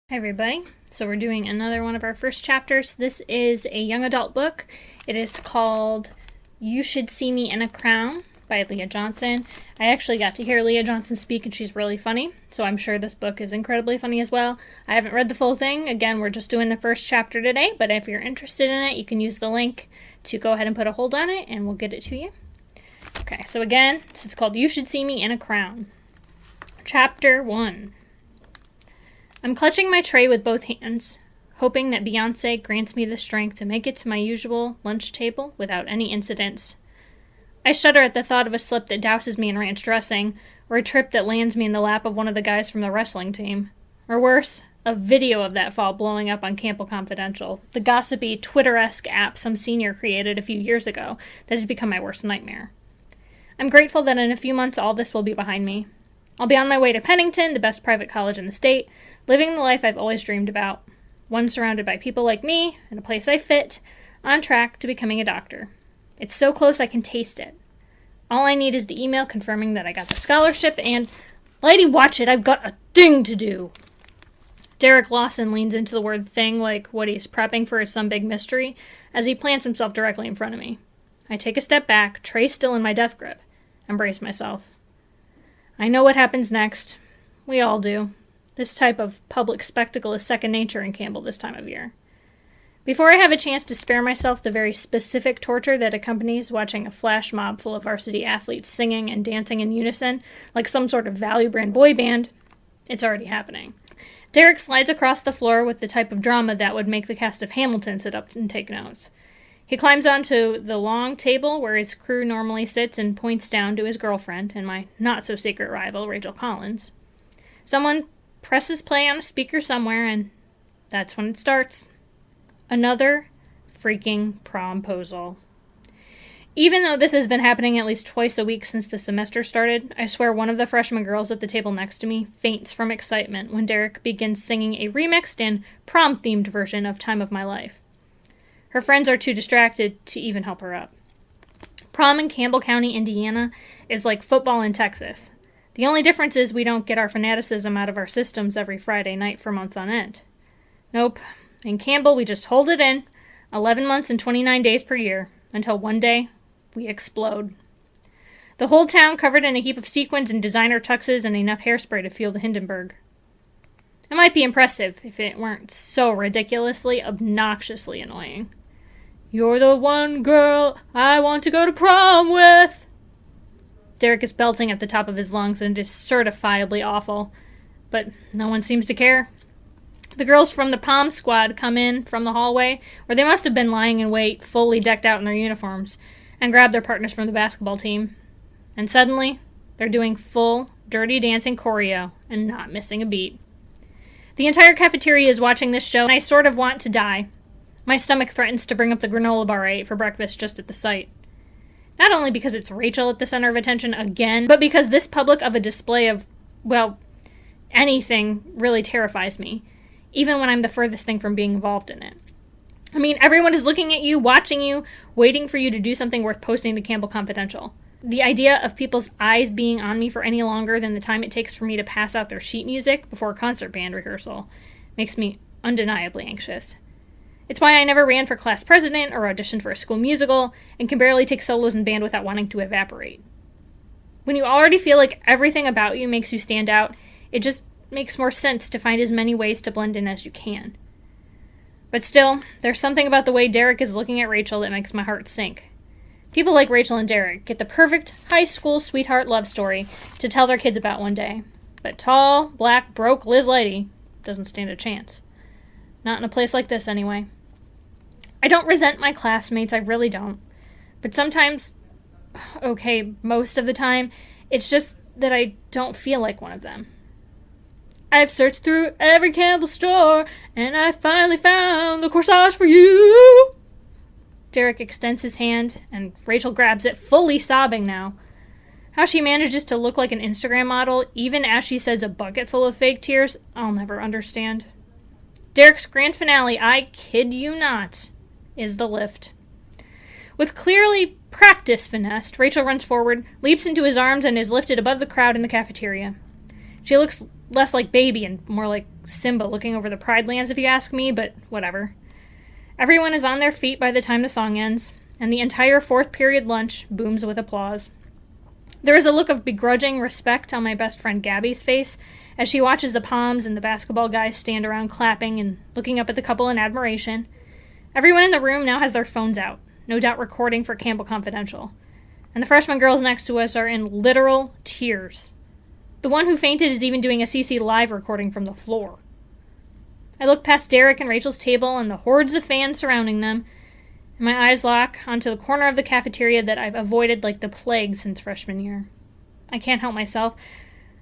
Hi, everybody. So, we're doing another one of our first chapters. This is a young adult book. It is called You Should See Me in a Crown by Leah Johnson. I actually got to hear Leah Johnson speak, and she's really funny. So, I'm sure this book is incredibly funny as well. I haven't read the full thing. Again, we're just doing the first chapter today. But if you're interested in it, you can use the link to go ahead and put a hold on it, and we'll get it to you. Okay, so again, this is called You Should See Me in a Crown. Chapter 1. I'm clutching my tray with both hands, hoping that Beyoncé grants me the strength to make it to my usual lunch table without any incidents. I shudder at the thought of a slip that douses me in ranch dressing, or a trip that lands me in the lap of one of the guys from the wrestling team. Or worse, a video of that fall blowing up on Campbell Confidential, the gossipy, Twitter-esque app some senior created a few years ago that has become my worst nightmare. I'm grateful that in a few months all this will be behind me. I'll be on my way to Pennington, the best private college in the state, living the life I've always dreamed about. One surrounded by people like me, in a place I fit, on track to becoming a doctor. It's so close I can taste it. All I need is the email confirming that I got the scholarship and, lady, watch it, I've got a thing to do. Derek Lawson leans into the word thing like what he's prepping for some big mystery as he plants himself directly in front of me. I take a step back, tray still in my death grip, and brace myself. I know what happens next. We all do. This type of public spectacle is second nature in Campbell this time of year. Before I have a chance to spare myself the very specific torture that accompanies watching a flash mob full of varsity athletes singing and dancing in unison like some sort of value brand boy band, it's already happening. Derek slides across the floor with the type of drama that would make the cast of Hamilton sit up and take notes. He climbs onto the long table where his crew normally sits and points down to his girlfriend and my not-so-secret rival, Rachel Collins. Someone presses play on a speaker somewhere, and that's when it starts. Another freaking promposal. Even though this has been happening at least twice a week since the semester started, I swear one of the freshman girls at the table next to me faints from excitement when Derek begins singing a remixed and prom-themed version of Time of My Life. Her friends are too distracted to even help her up. Prom in Campbell County, Indiana, is like football in Texas. The only difference is we don't get our fanaticism out of our systems every Friday night for months on end. Nope. In Campbell, we just hold it in, 11 months and 29 days per year, until one day, we explode. The whole town covered in a heap of sequins and designer tuxes and enough hairspray to feel the Hindenburg. It might be impressive if it weren't so ridiculously, obnoxiously annoying. You're the one girl I want to go to prom with. Derek is belting at the top of his lungs and it is certifiably awful. But no one seems to care. The girls from the pom squad come in from the hallway, where they must have been lying in wait, fully decked out in their uniforms, and grab their partners from the basketball team. And suddenly, they're doing full, dirty dancing choreo and not missing a beat. The entire cafeteria is watching this show, and I sort of want to die. My stomach threatens to bring up the granola bar I ate for breakfast just at the sight. Not only because it's Rachel at the center of attention again, but because this public of a display of, well, anything really terrifies me, even when I'm the furthest thing from being involved in it. I mean, everyone is looking at you, watching you, waiting for you to do something worth posting to Campbell Confidential. The idea of people's eyes being on me for any longer than the time it takes for me to pass out their sheet music before a concert band rehearsal makes me undeniably anxious. It's why I never ran for class president or auditioned for a school musical and can barely take solos in band without wanting to evaporate. When you already feel like everything about you makes you stand out, it just makes more sense to find as many ways to blend in as you can. But still, there's something about the way Derek is looking at Rachel that makes my heart sink. People like Rachel and Derek get the perfect high school sweetheart love story to tell their kids about one day. But tall, black, broke Liz Lady doesn't stand a chance. Not in a place like this, anyway. I don't resent my classmates, I really don't. But sometimes, okay, most of the time, it's just that I don't feel like one of them. I've searched through every Campbell store, and I finally found the corsage for you. Derek extends his hand, and Rachel grabs it, fully sobbing now. How she manages to look like an Instagram model, even as she says a bucket full of fake tears, I'll never understand. Derek's grand finale, I kid you not, is the lift. With clearly practiced finesse, Rachel runs forward, leaps into his arms, and is lifted above the crowd in the cafeteria. She looks Less like Baby and more like Simba looking over the Pride Lands, if you ask me, but whatever. Everyone is on their feet by the time the song ends, and the entire fourth period lunch booms with applause. There is a look of begrudging respect on my best friend Gabby's face as she watches the Poms and the basketball guys stand around clapping and looking up at the couple in admiration. Everyone in the room now has their phones out, no doubt recording for Campbell Confidential. And the freshman girls next to us are in literal tears. The one who fainted is even doing a CC live recording from the floor. I look past Derek and Rachel's table and the hordes of fans surrounding them, and my eyes lock onto the corner of the cafeteria that I've avoided like the plague since freshman year. I can't help myself.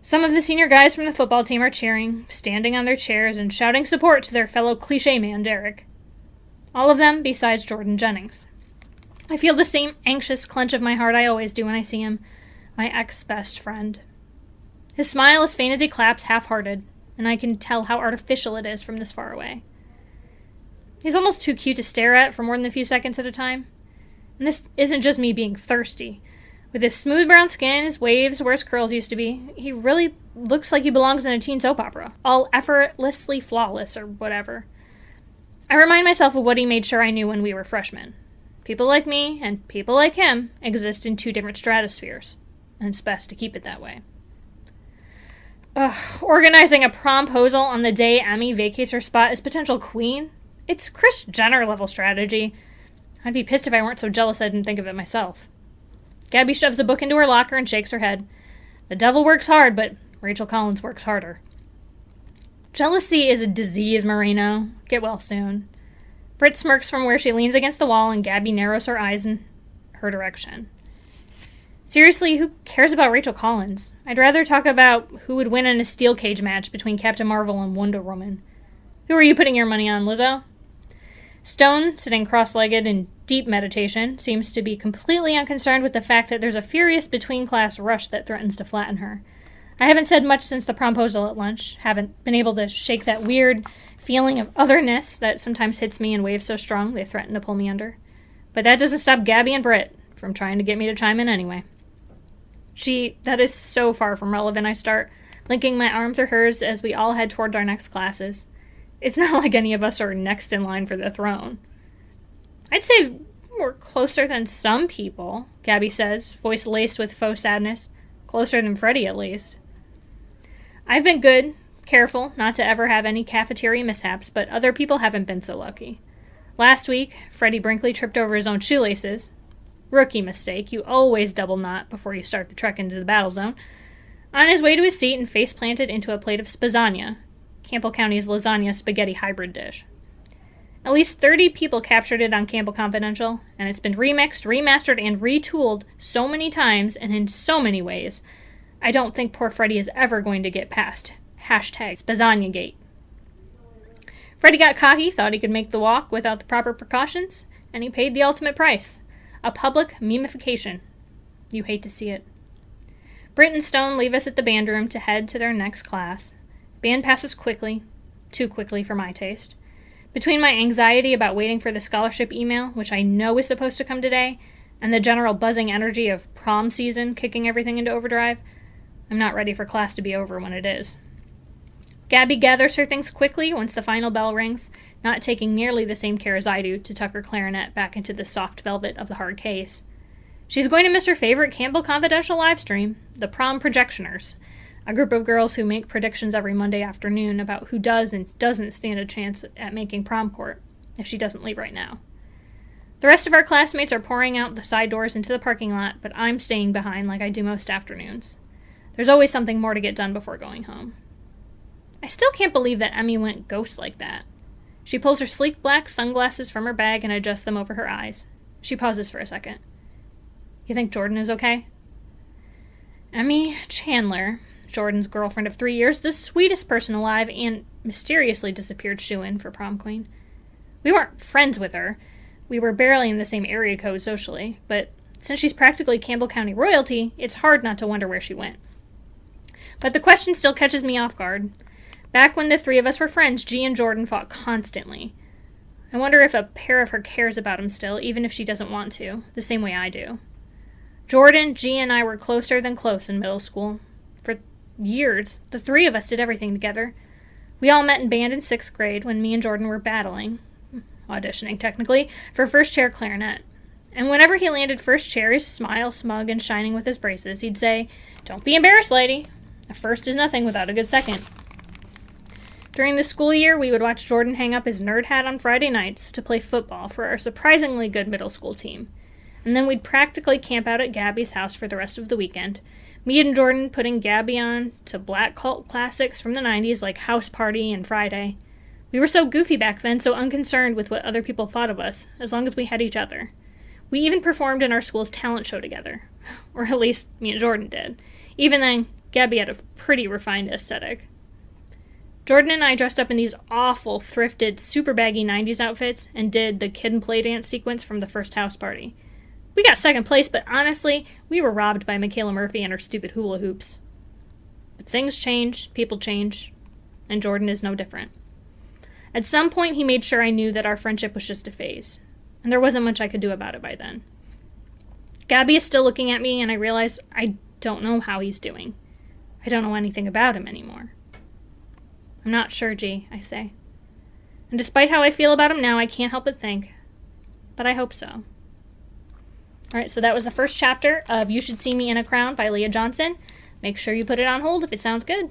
Some of the senior guys from the football team are cheering, standing on their chairs, and shouting support to their fellow cliché man, Derek. All of them besides Jordan Jennings. I feel the same anxious clench of my heart I always do when I see him, my ex-best friend. His smile is faint as he claps half-hearted, and I can tell how artificial it is from this far away. He's almost too cute to stare at for more than a few seconds at a time. And this isn't just me being thirsty. With his smooth brown skin, his waves where his curls used to be, he really looks like he belongs in a teen soap opera, all effortlessly flawless or whatever. I remind myself of what he made sure I knew when we were freshmen. People like me and people like him exist in two different stratospheres, and it's best to keep it that way. Organizing a promposal on the day Emmy vacates her spot as potential queen? It's Kris Jenner level strategy. I'd be pissed if I weren't so jealous I didn't think of it myself. Gabby shoves a book into her locker and shakes her head. The devil works hard, but Rachel Collins works harder. Jealousy is a disease, Marino. Get well soon. Britt smirks from where she leans against the wall, and Gabby narrows her eyes in her direction. Seriously, who cares about Rachel Collins? I'd rather talk about who would win in a steel cage match between Captain Marvel and Wonder Woman. Who are you putting your money on, Lizzo? Stone, sitting cross-legged in deep meditation, seems to be completely unconcerned with the fact that there's a furious between-class rush that threatens to flatten her. I haven't said much since the promposal at lunch, haven't been able to shake that weird feeling of otherness that sometimes hits me in waves so strong they threaten to pull me under. But that doesn't stop Gabby and Britt from trying to get me to chime in anyway. That is so far from relevant, I start, linking my arm through hers as we all head toward our next classes. It's not like any of us are next in line for the throne. I'd say we're closer than some people, Gabby says, voice laced with faux sadness. Closer than Freddie, at least. I've been good, careful not to ever have any cafeteria mishaps, but other people haven't been so lucky. Last week, Freddie Brinkley tripped over his own shoelaces. Rookie mistake, you always double knot before you start the trek into the battle zone. On his way to his seat and face planted into a plate of spazania, Campbell County's lasagna spaghetti hybrid dish. At least 30 people captured it on Campbell Confidential, and it's been remixed, remastered, and retooled so many times and in so many ways, I don't think poor Freddie is ever going to get past #SpazaniaGate. Freddie got cocky, thought he could make the walk without the proper precautions, and he paid the ultimate price. A public memification. You hate to see it. Britt and Stone leave us at the band room to head to their next class. Band passes quickly, too quickly for my taste. Between my anxiety about waiting for the scholarship email, which I know is supposed to come today, and the general buzzing energy of prom season kicking everything into overdrive, I'm not ready for class to be over when it is. Gabby gathers her things quickly once the final bell rings, not taking nearly the same care as I do to tuck her clarinet back into the soft velvet of the hard case. She's going to miss her favorite Campbell Confidential livestream, the Prom Projectioners, a group of girls who make predictions every Monday afternoon about who does and doesn't stand a chance at making prom court, if she doesn't leave right now. The rest of our classmates are pouring out the side doors into the parking lot, but I'm staying behind like I do most afternoons. There's always something more to get done before going home. I still can't believe that Emmy went ghost like that. She pulls her sleek black sunglasses from her bag and adjusts them over her eyes. She pauses for a second. You think Jordan is okay? Emmy Chandler, Jordan's girlfriend of 3 years, the sweetest person alive, and mysteriously disappeared shoo-in for prom queen. We weren't friends with her. We were barely in the same area code socially, but since she's practically Campbell County royalty, it's hard not to wonder where she went. But the question still catches me off guard. Back when the three of us were friends, G and Jordan fought constantly. I wonder if a pair of her cares about him still, even if she doesn't want to, the same way I do. Jordan, G, and I were closer than close in middle school. For years. The three of us did everything together. We all met in band in 6th grade when me and Jordan were auditioning technically, for first chair clarinet. And whenever he landed first chair, his smile smug and shining with his braces, he'd say, "Don't be embarrassed, lady. A first is nothing without a good second." During the school year, we would watch Jordan hang up his nerd hat on Friday nights to play football for our surprisingly good middle school team. And then we'd practically camp out at Gabby's house for the rest of the weekend. Me and Jordan putting Gabby on to black cult classics from the 90s like House Party and Friday. We were so goofy back then, so unconcerned with what other people thought of us, as long as we had each other. We even performed in our school's talent show together. Or at least me and Jordan did. Even then, Gabby had a pretty refined aesthetic. Jordan and I dressed up in these awful, thrifted, super baggy 90s outfits and did the kid and play dance sequence from the first House Party. We got second place, but honestly, we were robbed by Michaela Murphy and her stupid hula hoops. But things change, people change, and Jordan is no different. At some point, he made sure I knew that our friendship was just a phase, and there wasn't much I could do about it by then. Gabby is still looking at me, and I realize I don't know how he's doing. I don't know anything about him anymore. "I'm not sure, G," I say. And despite how I feel about him now, I can't help but think, but I hope so. Alright, so that was the first chapter of You Should See Me in a Crown by Leah Johnson. Make sure you put it on hold if it sounds good.